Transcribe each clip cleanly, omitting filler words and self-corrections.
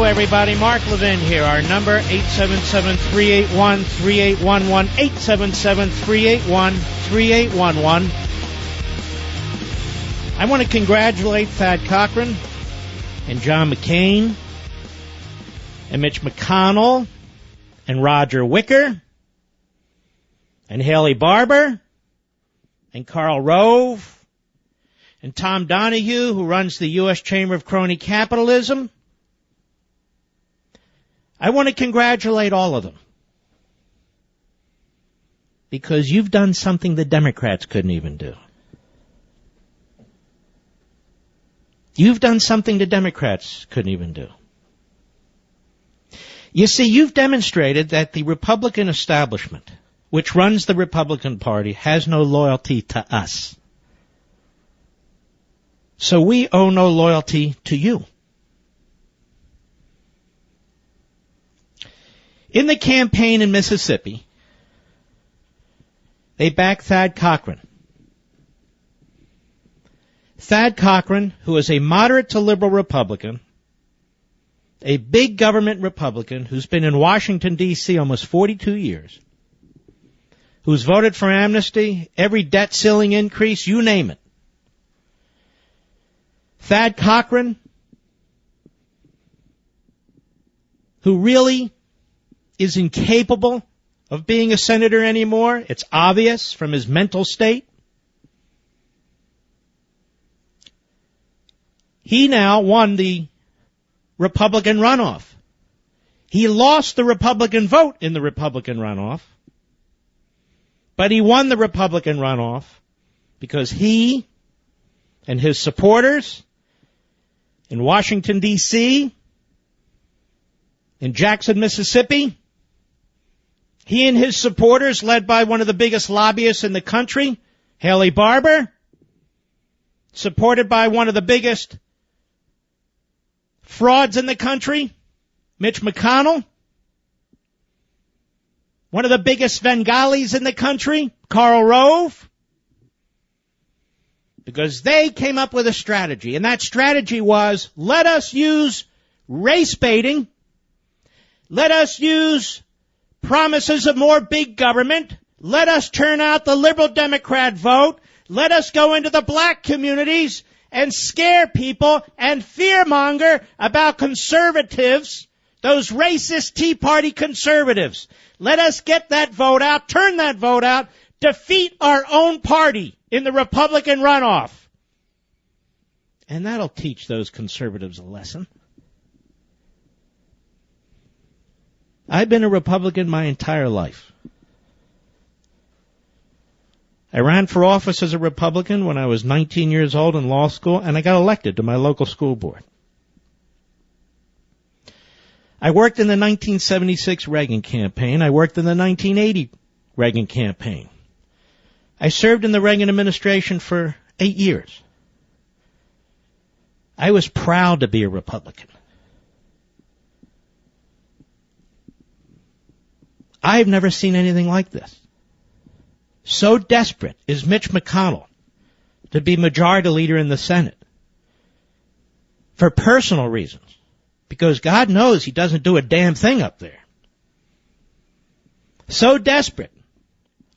Hello, everybody. Mark Levin here. Our number, 877-381-3811, 877-381-3811. I want to congratulate Thad Cochroach and John McCain and Mitch McConnell and Roger Wicker and Haley Barbour and Karl Rove and Tom Donahue, who runs the U.S. Chamber of Crony Capitalism. I want to congratulate all of them because you've done something the Democrats couldn't even do. You've done something the Democrats couldn't even do. You see, you've demonstrated that the Republican establishment, which runs the Republican Party, has no loyalty to us. So we owe no loyalty to you. In the campaign in Mississippi, they backed Thad Cochroach. Thad Cochroach, who is a moderate to liberal Republican, a big government Republican who's been in Washington, D.C. almost 42 years, who's voted for amnesty, every debt ceiling increase, you name it. Thad Cochroach, who really is incapable of being a senator anymore. It's obvious from his mental state. He now won the Republican runoff. He lost the Republican vote in the Republican runoff, but he won the Republican runoff because he and his supporters in Washington, D.C., in Jackson, Mississippi, he and his supporters, led by one of the biggest lobbyists in the country, Haley Barbour, supported by one of the biggest frauds in the country, Mitch McConnell, one of the biggest Svengalis in the country, Karl Rove, because they came up with a strategy, and that strategy was, let us use race baiting, let us use promises of more big government, let us turn out the liberal Democrat vote, let us go into the black communities and scare people and fearmonger about conservatives, those racist Tea Party conservatives. Let us get that vote out, turn that vote out, defeat our own party in the Republican runoff. And that'll teach those conservatives a lesson. I've been a Republican my entire life. I ran for office as a Republican when I was 19 years old in law school, and I got elected to my local school board. I worked in the 1976 Reagan campaign. I worked in the 1980 Reagan campaign. I served in the Reagan administration for 8 years. I was proud to be a Republican. I've never seen anything like this. So desperate is Mitch McConnell to be majority leader in the Senate for personal reasons, because God knows he doesn't do a damn thing up there. So desperate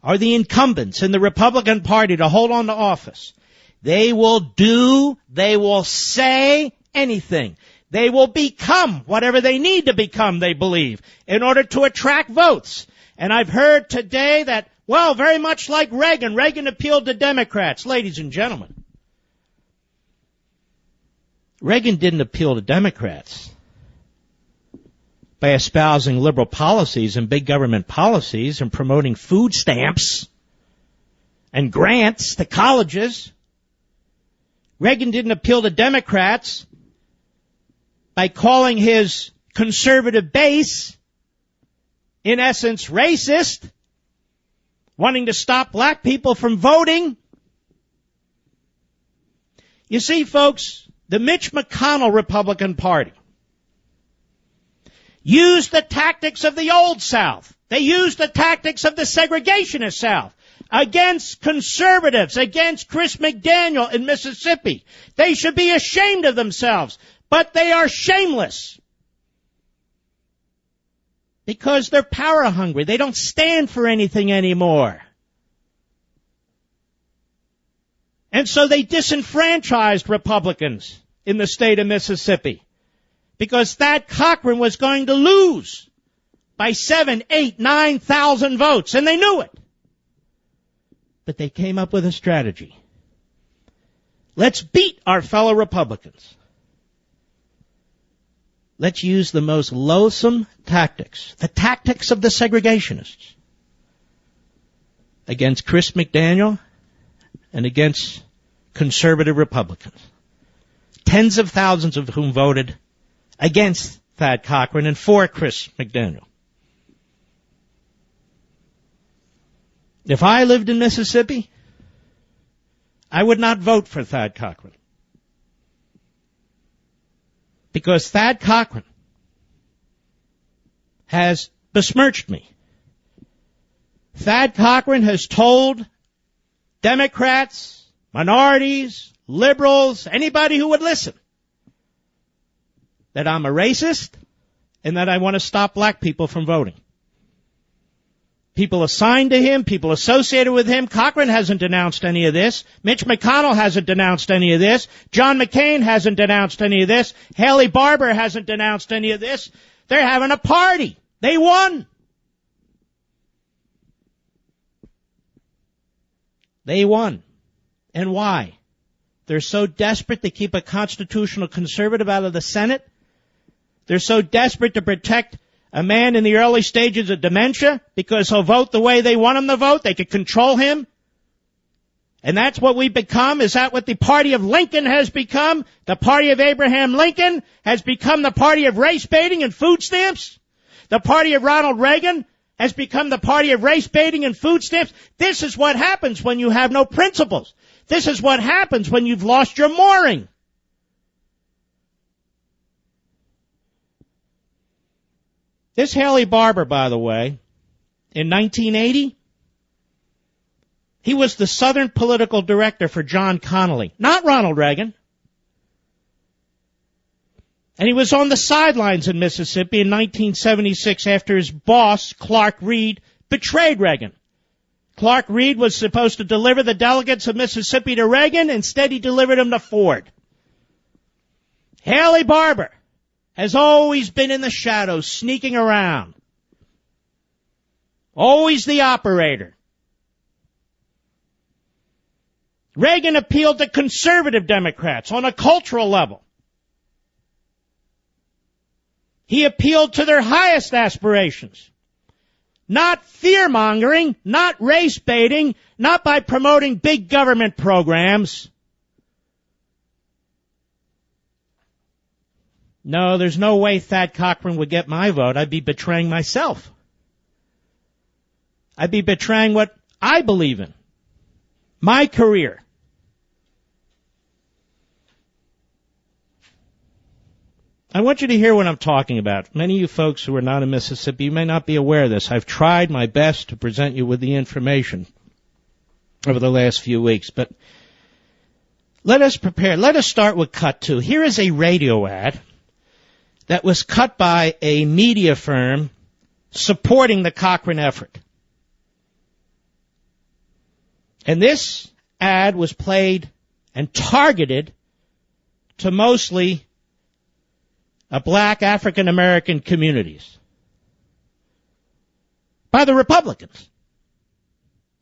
are the incumbents in the Republican Party to hold on to office. They will say anything. They will become whatever they need to become, they believe, in order to attract votes. And I've heard today that, well, very much like Reagan appealed to Democrats. Ladies and gentlemen, Reagan didn't appeal to Democrats by espousing liberal policies and big government policies and promoting food stamps and grants to colleges. Reagan didn't appeal to Democrats by calling his conservative base, in essence, racist, wanting to stop black people from voting. You see, folks, the Mitch McConnell Republican Party used the tactics of the old South. They used the tactics of the segregationist South against conservatives, against Chris McDaniel in Mississippi. They should be ashamed of themselves, but they are shameless. Because they're power hungry. They don't stand for anything anymore. And so they disenfranchised Republicans in the state of Mississippi. Because Thad Cochran was going to lose by 7, 8, 9,000 votes. And they knew it. But they came up with a strategy. Let's beat our fellow Republicans. Let's use the most loathsome tactics, the tactics of the segregationists, against Chris McDaniel and against conservative Republicans. Tens of thousands of whom voted against Thad Cochran and for Chris McDaniel. If I lived in Mississippi, I would not vote for Thad Cochran. Because Thad Cochran has besmirched me. Thad Cochran has told Democrats, minorities, liberals, anybody who would listen, that I'm a racist and that I want to stop black people from voting. People assigned to him, people associated with him. Cochran hasn't denounced any of this. Mitch McConnell hasn't denounced any of this. John McCain hasn't denounced any of this. Haley Barbour hasn't denounced any of this. They're having a party. They won. They won. And why? They're so desperate to keep a constitutional conservative out of the Senate. They're so desperate to protect a man in the early stages of dementia because he'll vote the way they want him to vote. They could control him. And that's what we've become. Is that what the party of Lincoln has become? The party of Abraham Lincoln has become the party of race baiting and food stamps? The party of Ronald Reagan has become the party of race baiting and food stamps? This is what happens when you have no principles. This is what happens when you've lost your mooring. This Haley Barbour, by the way, in 1980, he was the Southern political director for John Connally, not Ronald Reagan. And he was on the sidelines in Mississippi in 1976 after his boss, Clark Reed, betrayed Reagan. Clark Reed was supposed to deliver the delegates of Mississippi to Reagan. Instead, he delivered them to Ford. Haley Barbour has always been in the shadows, sneaking around. Always the operator. Reagan appealed to conservative Democrats on a cultural level. He appealed to their highest aspirations. Not fear-mongering, not race-baiting, not by promoting big government programs. No, there's no way Thad Cochran would get my vote. I'd be betraying myself. I'd be betraying what I believe in. My career. I want you to hear what I'm talking about. Many of you folks who are not in Mississippi, you may not be aware of this. I've tried my best to present you with the information over the last few weeks, but let us prepare. Let us start with cut 2. Here is a radio ad that was cut by a media firm supporting the Cochran effort. And this ad was played and targeted to mostly black African-American communities by the Republicans.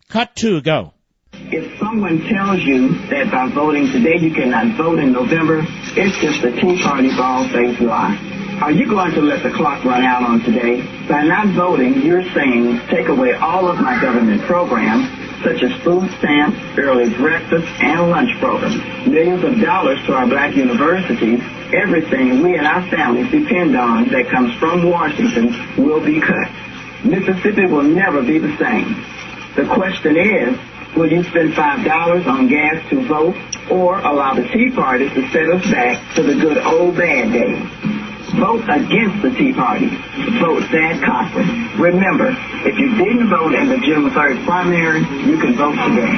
Cut 2, go. If someone tells you that by voting today you cannot vote in November, it's just a Tea Party bald-faced lie. Are you going to let the clock run out on today? By not voting, you're saying, take away all of my government programs, such as food stamps, early breakfast, and lunch programs. Millions of dollars to our black universities, everything we and our families depend on that comes from Washington will be cut. Mississippi will never be the same. The question is, will you spend $5 on gas to vote or allow the Tea Party to set us back to the good old bad days? Vote against the Tea Party. Vote Thad Cochran. Remember, if you didn't vote in the June 3rd primary, you can vote today.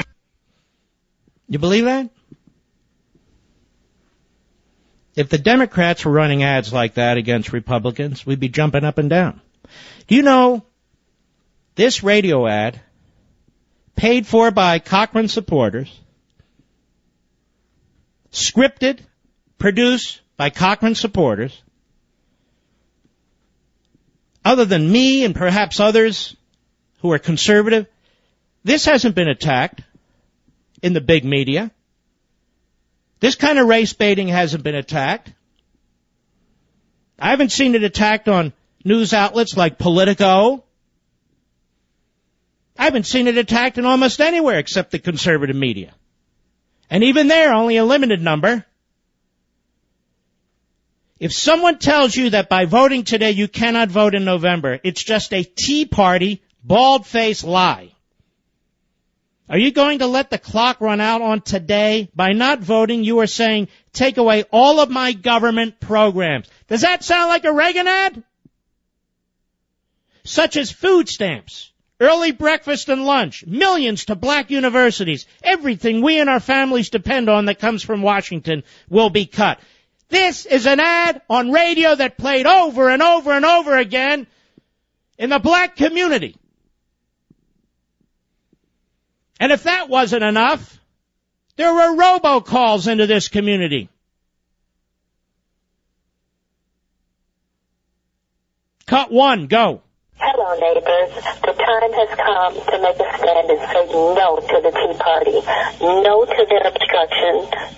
You believe that? If the Democrats were running ads like that against Republicans, we'd be jumping up and down. Do you know this radio ad, paid for by Cochran supporters, scripted, produced by Cochran supporters, other than me and perhaps others who are conservative, this hasn't been attacked in the big media. This kind of race baiting hasn't been attacked. I haven't seen it attacked on news outlets like Politico. I haven't seen it attacked in almost anywhere except the conservative media. And even there, only a limited number. If someone tells you that by voting today you cannot vote in November, it's just a Tea Party, bald-faced lie. Are you going to let the clock run out on today? By not voting, you are saying, take away all of my government programs. Does that sound like a Reagan ad? Such as food stamps, early breakfast and lunch, millions to black universities, everything we and our families depend on that comes from Washington will be cut. This is an ad on radio that played over and over and over again in the black community. And if that wasn't enough, there were robocalls into this community. Cut one, go. Hello, neighbors. The time has come to make a stand and say no to the Tea Party, no to their obstruction,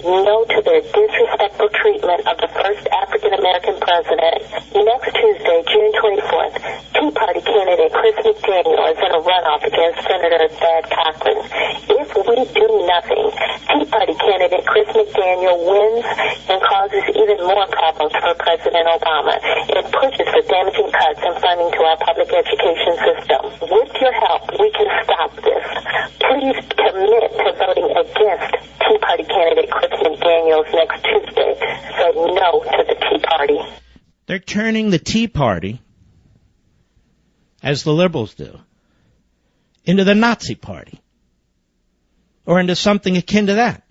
no to their disrespectful treatment of the first African-American president. Next Tuesday, June 24th, Tea Party candidate Chris McDaniel is in a runoff against Senator Thad Cochran. If we do nothing, Tea Party candidate Chris McDaniel wins and causes even more problems for President Obama. It pushes for damaging cuts in funding to our public education system. With your help, we can stop this. Please commit to voting against Tea Party candidate Chris McDaniels next Tuesday. Say no to the Tea Party. They're turning the Tea Party, as the liberals do, into the Nazi Party, or into something akin to that.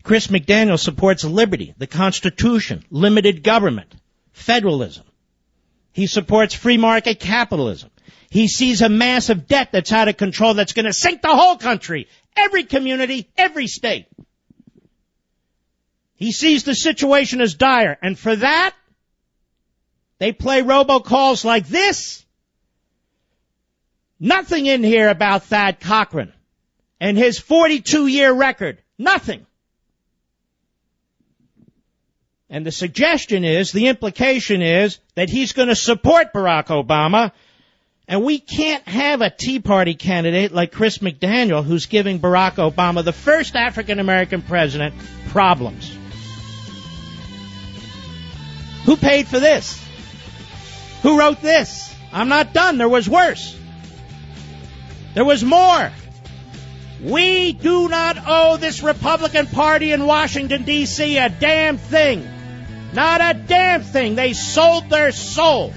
Chris McDaniel supports liberty, the Constitution, limited government, federalism. He supports free market capitalism. He sees a massive debt that's out of control that's going to sink the whole country, every community, every state. He sees the situation as dire, and for that, they play robocalls like this. Nothing in here about Thad Cochran and his 42-year record. Nothing. And the suggestion is, the implication is, that he's going to support Barack Obama, and we can't have a Tea Party candidate like Chris McDaniel who's giving Barack Obama, the first African-American president, problems. Who paid for this? Who wrote this? I'm not done. There was worse. There was more. We do not owe this Republican Party in Washington, D.C. a damn thing. Not a damn thing. They sold their soul.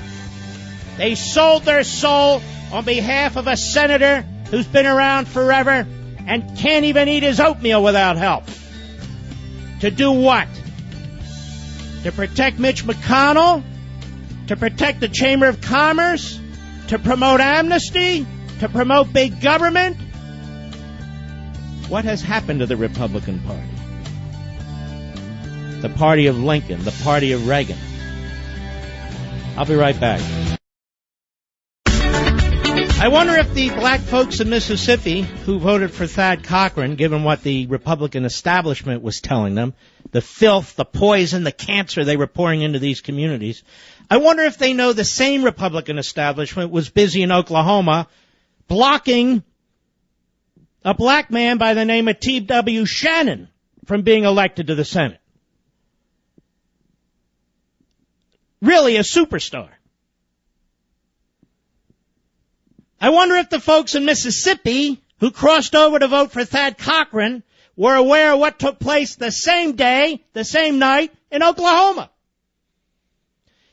They sold their soul on behalf of a senator who's been around forever and can't even eat his oatmeal without help. To do what? To protect Mitch McConnell? To protect the Chamber of Commerce? To promote amnesty? To promote big government? What has happened to the Republican Party? The party of Lincoln, the party of Reagan. I'll be right back. I wonder if the black folks in Mississippi who voted for Thad Cochran, given what the Republican establishment was telling them, the filth, the poison, the cancer they were pouring into these communities, I wonder if they know the same Republican establishment was busy in Oklahoma blocking a black man by the name of T.W. Shannon from being elected to the Senate. Really a superstar. I wonder if the folks in Mississippi who crossed over to vote for Thad Cochran were aware of what took place the same day, the same night in Oklahoma.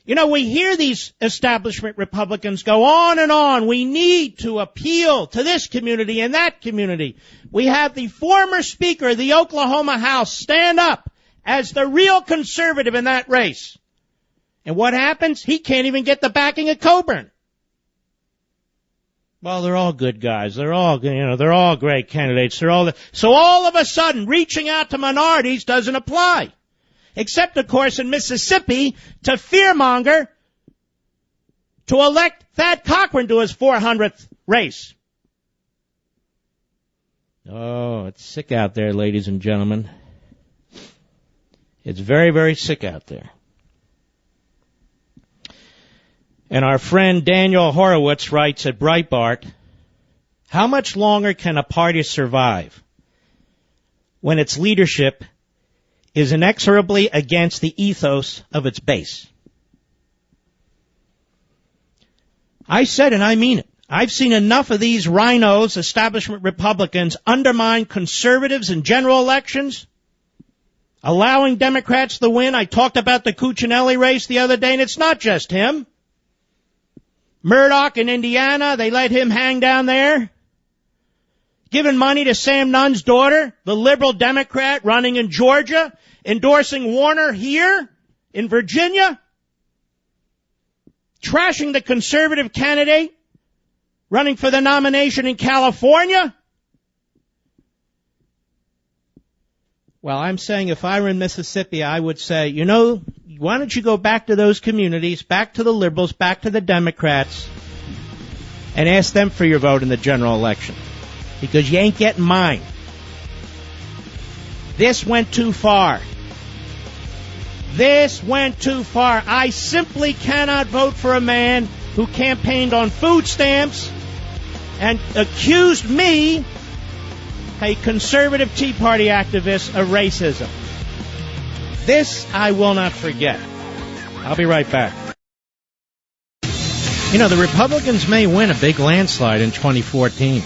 You know, we hear these establishment Republicans go on and on. We need to appeal to this community and that community. We have the former Speaker of the Oklahoma House stand up as the real conservative in that race And what happens? He can't even get the backing of Coburn. Well, they're all good guys. They're all great candidates. So all of a sudden, reaching out to minorities doesn't apply. Except, of course, in Mississippi, to fearmonger, to elect Thad Cochran to his 400th race. Oh, it's sick out there, ladies and gentlemen. It's very, very sick out there. And our friend Daniel Horowitz writes at Breitbart, how much longer can a party survive when its leadership is inexorably against the ethos of its base? I said, and I mean it, I've seen enough of these rhinos, establishment Republicans, undermine conservatives in general elections, allowing Democrats to win. I talked about the Cuccinelli race the other day, and it's not just him. Murdoch in Indiana, they let him hang down there. Giving money to Sam Nunn's daughter, the liberal Democrat running in Georgia, endorsing Warner here in Virginia, trashing the conservative candidate running for the nomination in California. Well, I'm saying if I were in Mississippi, I would say, why don't you go back to those communities, back to the liberals, back to the Democrats, and ask them for your vote in the general election. Because you ain't getting mine. This went too far. This went too far. I simply cannot vote for a man who campaigned on food stamps and accused me, a conservative Tea Party activist, of racism. This I will not forget. I'll be right back. The Republicans may win a big landslide in 2014.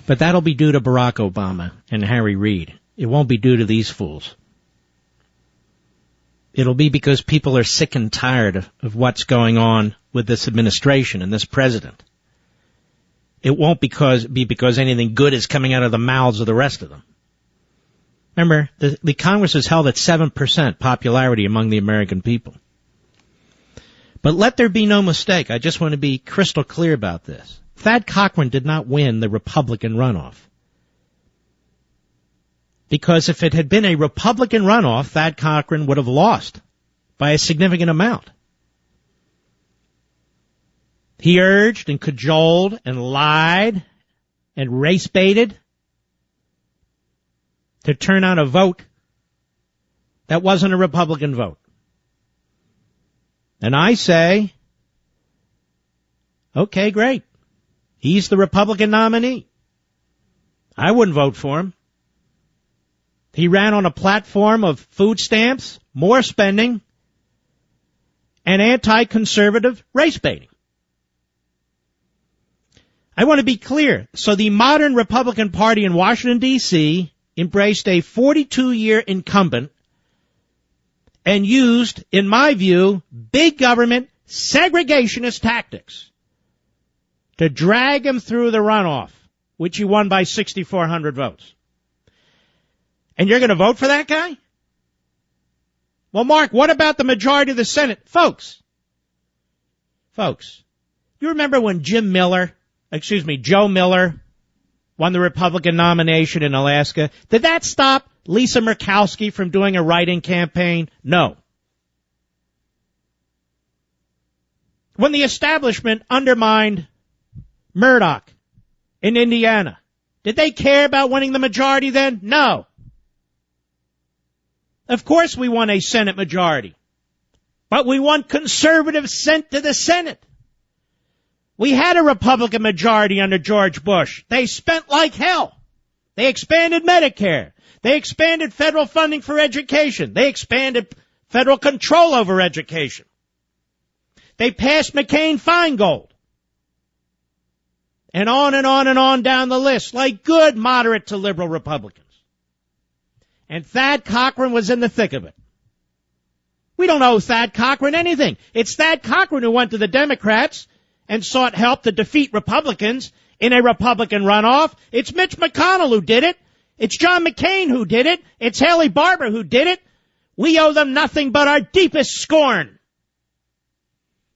But that'll be due to Barack Obama and Harry Reid. It won't be due to these fools. It'll be because people are sick and tired of what's going on with this administration and this president. It won't be because anything good is coming out of the mouths of the rest of them. Remember, the Congress is held at 7% popularity among the American people. But let there be no mistake. I just want to be crystal clear about this. Thad Cochran did not win the Republican runoff. Because if it had been a Republican runoff, Thad Cochran would have lost by a significant amount. He urged and cajoled and lied and race-baited to turn out a vote that wasn't a Republican vote. And I say, okay, great. He's the Republican nominee. I wouldn't vote for him. He ran on a platform of food stamps, more spending, and anti-conservative race baiting. I want to be clear. So the modern Republican Party in Washington, D.C. embraced a 42-year incumbent and used, in my view, big government segregationist tactics to drag him through the runoff, which he won by 6,400 votes. And you're going to vote for that guy? Well, Mark, what about the majority of the Senate? Folks, you remember when Joe Miller won the Republican nomination in Alaska? Did that stop Lisa Murkowski from doing a write-in campaign? No. When the establishment undermined Murdoch in Indiana, did they care about winning the majority then? No. Of course we won a Senate majority, but we won conservatives sent to the Senate. We had a Republican majority under George Bush. They spent like hell. They expanded Medicare. They expanded federal funding for education. They expanded federal control over education. They passed McCain-Feingold. And on and on and on down the list, like good moderate to liberal Republicans. And Thad Cochran was in the thick of it. We don't owe Thad Cochran anything. It's Thad Cochran who went to the Democrats and sought help to defeat Republicans in a Republican runoff. It's Mitch McConnell who did it. It's John McCain who did it. It's Haley Barbour who did it. We owe them nothing but our deepest scorn.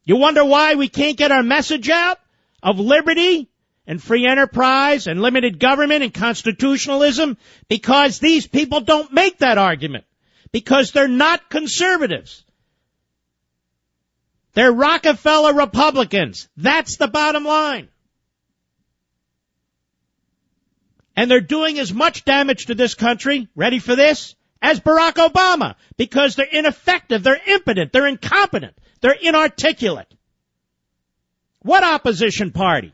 You wonder why we can't get our message out of liberty and free enterprise and limited government and constitutionalism? Because these people don't make that argument. Because they're not conservatives. They're Rockefeller Republicans. That's the bottom line. And they're doing as much damage to this country, ready for this, as Barack Obama, because they're ineffective, they're impotent, they're incompetent, they're inarticulate. What opposition party?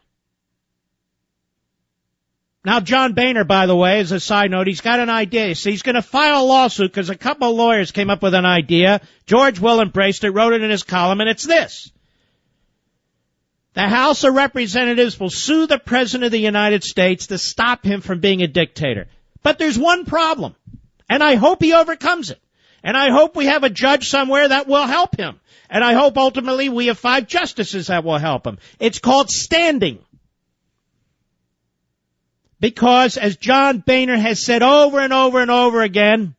Now, John Boehner, by the way, as a side note, he's got an idea. See, he's going to file a lawsuit because a couple of lawyers came up with an idea. George Will embraced it, wrote it in his column, and it's this. The House of Representatives will sue the President of the United States to stop him from being a dictator. But there's one problem, and I hope he overcomes it. And I hope we have a judge somewhere that will help him. And I hope ultimately we have 5 justices that will help him. It's called standing. Because, as John Boehner has said over and over and over again,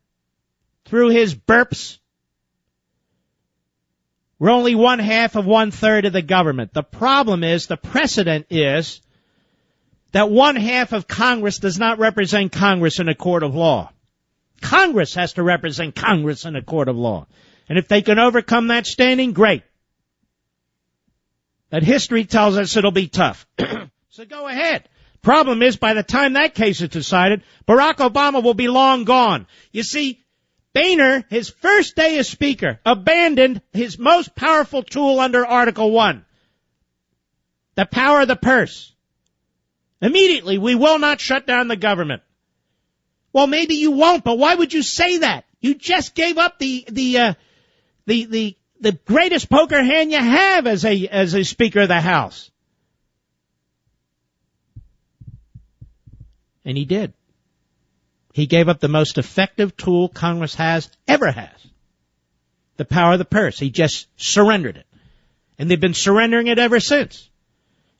through his burps, we're only 1/2 of 1/3 of the government. The problem is, the precedent is, that 1/2 of Congress does not represent Congress in a court of law. Congress has to represent Congress in a court of law. And if they can overcome that standing, great. But history tells us it'll be tough. So go ahead. Problem is, by the time that case is decided, Barack Obama will be long gone. You see, Boehner, his first day as Speaker, abandoned his most powerful tool under Article 1, the power of the purse. Immediately, we will not shut down the government. Well, maybe you won't, but why would you say that? You just gave up the greatest poker hand you have as a Speaker of the House. And he did. He gave up the most effective tool Congress ever has. The power of the purse. He just surrendered it. And they've been surrendering it ever since.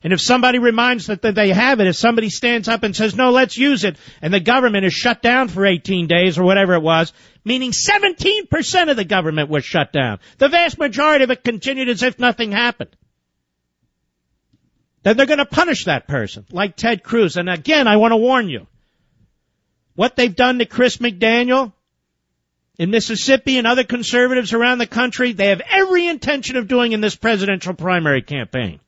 And if somebody reminds that they have it, if somebody stands up and says, no, let's use it, and the government is shut down for 18 days or whatever it was, meaning 17% of the government was shut down. The vast majority of it continued as if nothing happened. Then they're going to punish that person, like Ted Cruz. And again, I want to warn you. What they've done to Chris McDaniel in Mississippi and other conservatives around the country, they have every intention of doing in this presidential primary campaign.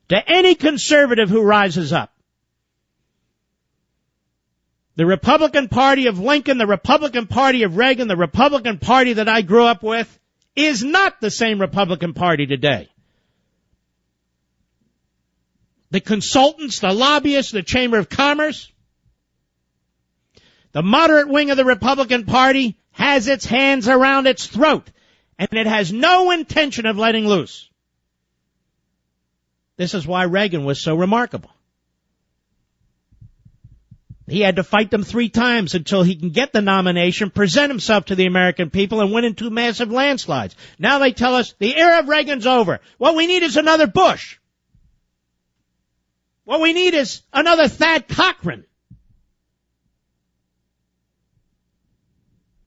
To any conservative who rises up. The Republican Party of Lincoln, the Republican Party of Reagan, the Republican Party that I grew up with is not the same Republican Party today. The consultants, the lobbyists, the Chamber of Commerce, the moderate wing of the Republican Party has its hands around its throat, and it has no intention of letting loose. This is why Reagan was so remarkable. He had to fight them 3 times until he can get the nomination, present himself to the American people, and win in 2 massive landslides. Now they tell us the era of Reagan's over. What we need is another Bush. What we need is another Thad Cochran.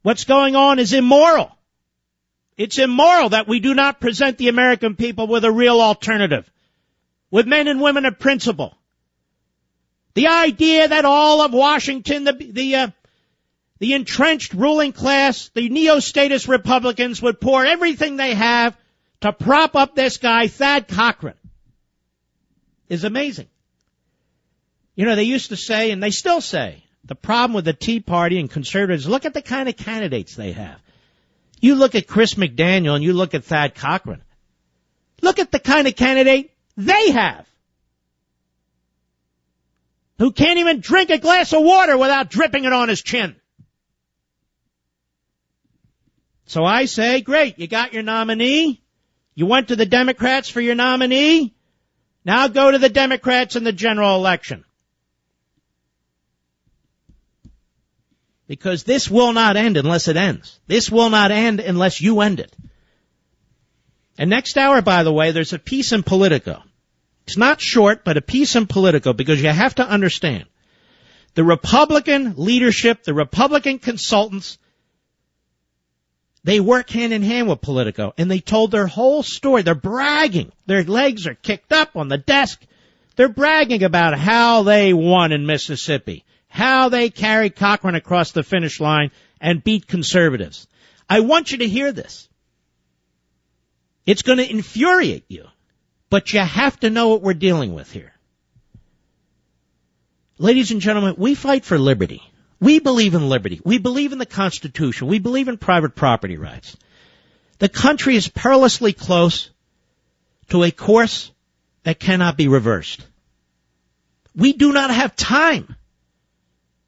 What's going on is immoral. It's immoral that we do not present the American people with a real alternative, with men and women of principle. The idea that all of Washington, the entrenched ruling class, the neo-statist Republicans would pour everything they have to prop up this guy, Thad Cochran, is amazing. You know, they used to say, and they still say, the problem with the Tea Party and conservatives, look at the kind of candidates they have. You look at Chris McDaniel and you look at Thad Cochran. Look at the kind of candidate they have, who can't even drink a glass of water without dripping it on his chin. So I say, great, you got your nominee. You went to the Democrats for your nominee. Now go to the Democrats in the general election. Because this will not end unless it ends. This will not end unless you end it. And next hour, by the way, there's a piece in Politico. It's not short, but a piece in Politico, because you have to understand. The Republican leadership, the Republican consultants, They work hand in hand with Politico, and they told their whole story. They're bragging. Their legs are kicked up on the desk. They're bragging about how they won in Mississippi, how they carried Cochran across the finish line and beat conservatives. I want you to hear this. It's going to infuriate you, but you have to know what we're dealing with here. Ladies and gentlemen, we fight for liberty. We believe in liberty. We believe in the Constitution. We believe in private property rights. The country is perilously close to a course that cannot be reversed. We do not have time.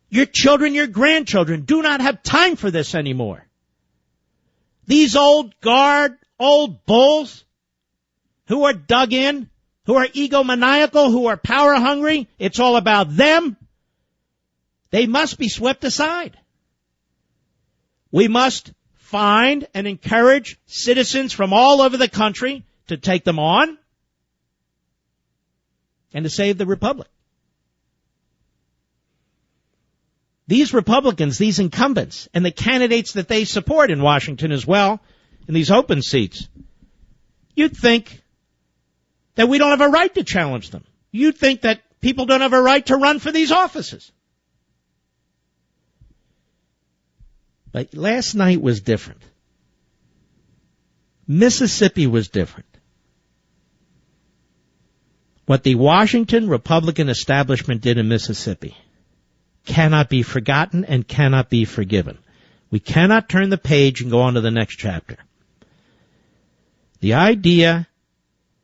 Your children, your grandchildren do not have time for this anymore. These old guard, old bulls who are dug in, who are egomaniacal, who are power hungry, it's all about them. They must be swept aside. We must find and encourage citizens from all over the country to take them on and to save the republic. These Republicans, these incumbents, and the candidates that they support in Washington as well, in these open seats, you'd think that we don't have a right to challenge them. You'd think that people don't have a right to run for these offices. But last night was different. Mississippi was different. What the Washington Republican establishment did in Mississippi cannot be forgotten and cannot be forgiven. We cannot turn the page and go on to the next chapter. The idea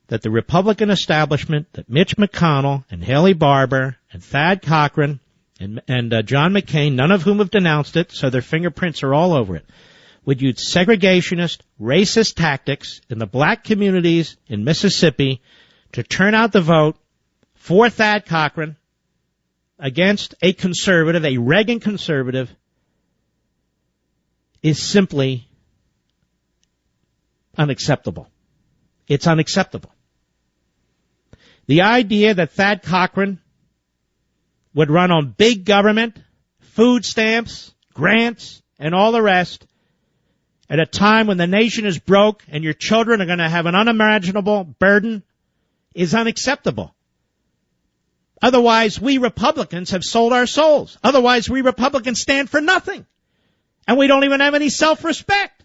that the Republican establishment, that Mitch McConnell and Haley Barbour and Thad Cochran and John McCain, none of whom have denounced it, so their fingerprints are all over it, would use segregationist, racist tactics in the black communities in Mississippi to turn out the vote for Thad Cochran against a conservative, a Reagan conservative, is simply unacceptable. It's unacceptable. The idea that Thad Cochran would run on big government, food stamps, grants, and all the rest at a time when the nation is broke and your children are going to have an unimaginable burden is unacceptable. Otherwise, we Republicans have sold our souls. Otherwise, we Republicans stand for nothing. And we don't even have any self-respect.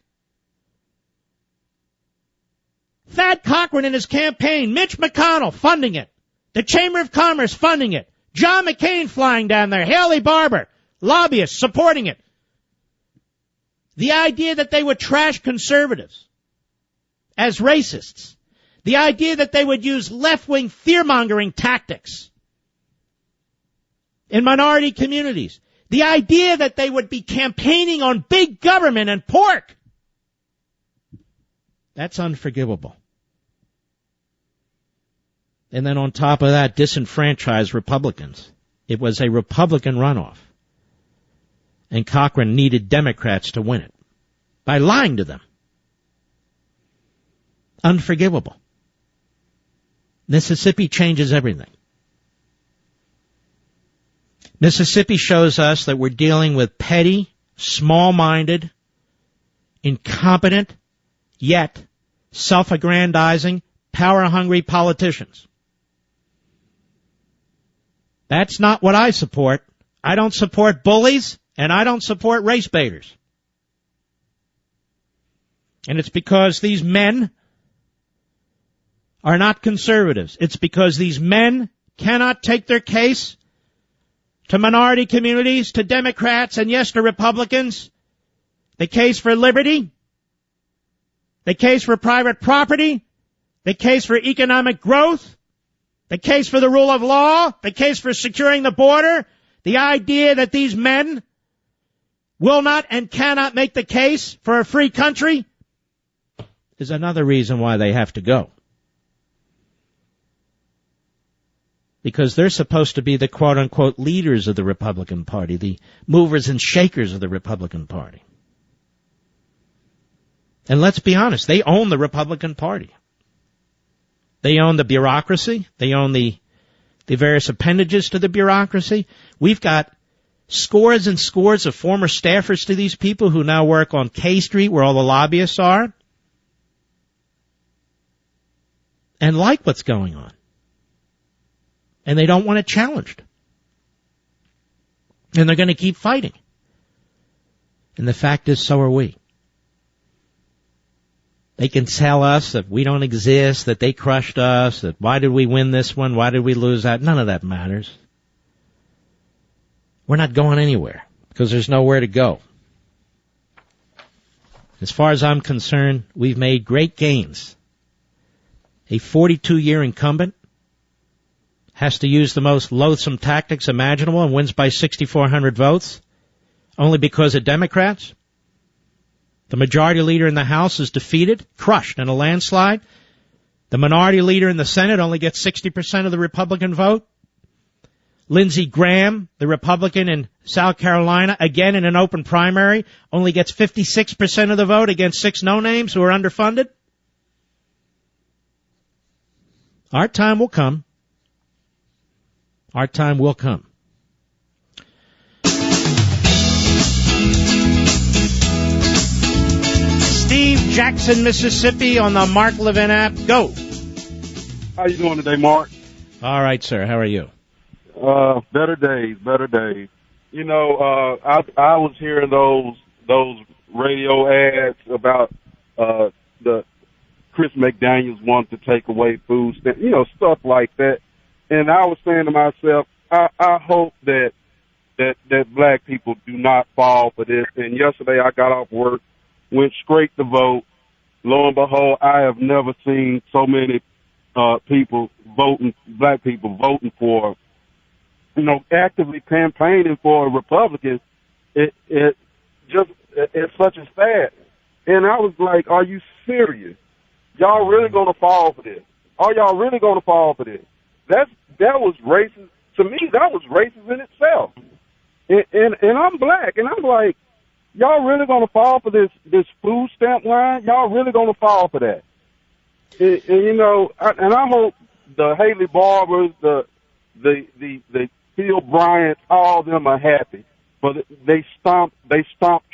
Thad Cochran in his campaign, Mitch McConnell funding it, the Chamber of Commerce funding it, John McCain flying down there, Haley Barbour, lobbyists supporting it. The idea that they would trash conservatives as racists. The idea that they would use left-wing fear-mongering tactics in minority communities. The idea that they would be campaigning on big government and pork. That's unforgivable. And then on top of that, disenfranchised Republicans. It was a Republican runoff. And Cochran needed Democrats to win it by lying to them. Unforgivable. Mississippi changes everything. Mississippi shows us that we're dealing with petty, small-minded, incompetent, yet self-aggrandizing, power-hungry politicians. That's not what I support. I don't support bullies, and I don't support race baiters. And it's because these men are not conservatives. It's because these men cannot take their case to minority communities, to Democrats, and yes, to Republicans. The case for liberty, the case for private property, the case for economic growth, the case for the rule of law, the case for securing the border, the idea that these men will not and cannot make the case for a free country is another reason why they have to go. Because they're supposed to be the quote-unquote leaders of the Republican Party, the movers and shakers of the Republican Party. And let's be honest, they own the Republican Party. They own the bureaucracy. They own the various appendages to the bureaucracy. We've got scores and scores of former staffers to these people who now work on K Street where all the lobbyists are and like what's going on. And they don't want it challenged. And they're going to keep fighting. And the fact is, so are we. They can tell us that we don't exist, that they crushed us, that why did we win this one, why did we lose that? None of that matters. We're not going anywhere because there's nowhere to go. As far as I'm concerned, we've made great gains. A 42-year incumbent has to use the most loathsome tactics imaginable and wins by 6,400 votes only because of Democrats. The majority leader in the House is defeated, crushed in a landslide. The minority leader in the Senate only gets 60% of the Republican vote. Lindsey Graham, the Republican in South Carolina, again in an open primary, only gets 56% of the vote against 6 no-names who are underfunded. Our time will come. Our time will come. Steve, Jackson, Mississippi, on the Mark Levin app. Go. How you doing today, Mark? All right, sir. How are you? Better days. You know, I was hearing those radio ads about the Chris McDaniels wanted to take away food stamps, you know, stuff like that. And I was saying to myself, I hope that black people do not fall for this. And yesterday I got off work, went straight to vote. Lo and behold, I have never seen so many black people voting for, you know, actively campaigning for a Republican. It's such a sad. And I was like, are you serious? Y'all really gonna fall for this? Are y'all really gonna fall for this? That was racist. To me, that was racist in itself. And I'm black, and I'm like, y'all really gonna fall for this food stamp line? Y'all really gonna fall for that? And you know, I hope the Haley Barbers, the Phil Bryants, all of them are happy. But they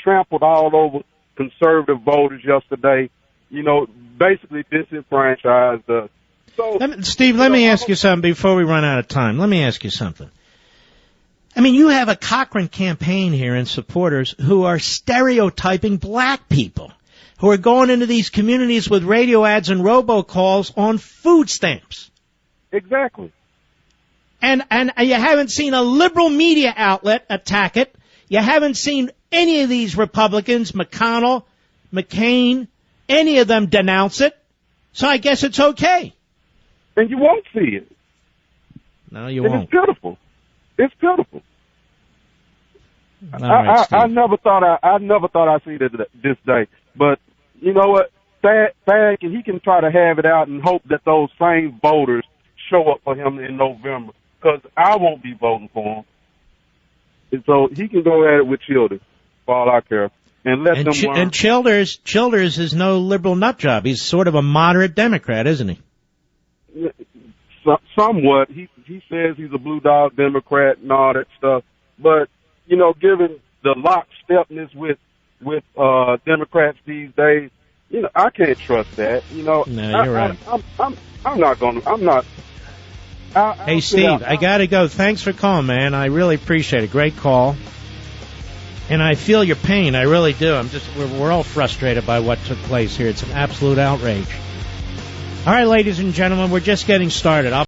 trampled all over conservative voters yesterday. You know, basically disenfranchised us. So, Steve, let me ask you something before we run out of time. Let me ask you something. I mean, you have a Cochrane campaign here and supporters who are stereotyping black people, who are going into these communities with radio ads and robocalls on food stamps. Exactly. And you haven't seen a liberal media outlet attack it. You haven't seen any of these Republicans, McConnell, McCain, any of them denounce it. So I guess it's okay. And you won't see it. No, you won't. It's pitiful. It's pitiful. Right, I never thought I'd see this day. But you know what? Thad, he can try to have it out and hope that those same voters show up for him in November. Because I won't be voting for him. And so he can go at it with Childers, for all I care. And let them learn. And Childers is no liberal nut job. He's sort of a moderate Democrat, isn't he? Somewhat. He says he's a blue dog Democrat and all that stuff. But, you know, given the lockstepness with Democrats these days, you know, I can't trust that. You know, no, you're right. I'm not going to. Hey, Steve, I got to go. Thanks for calling, man. I really appreciate it. Great call. And I feel your pain. I really do. We're all frustrated by what took place here. It's an absolute outrage. All right, ladies and gentlemen, we're just getting started.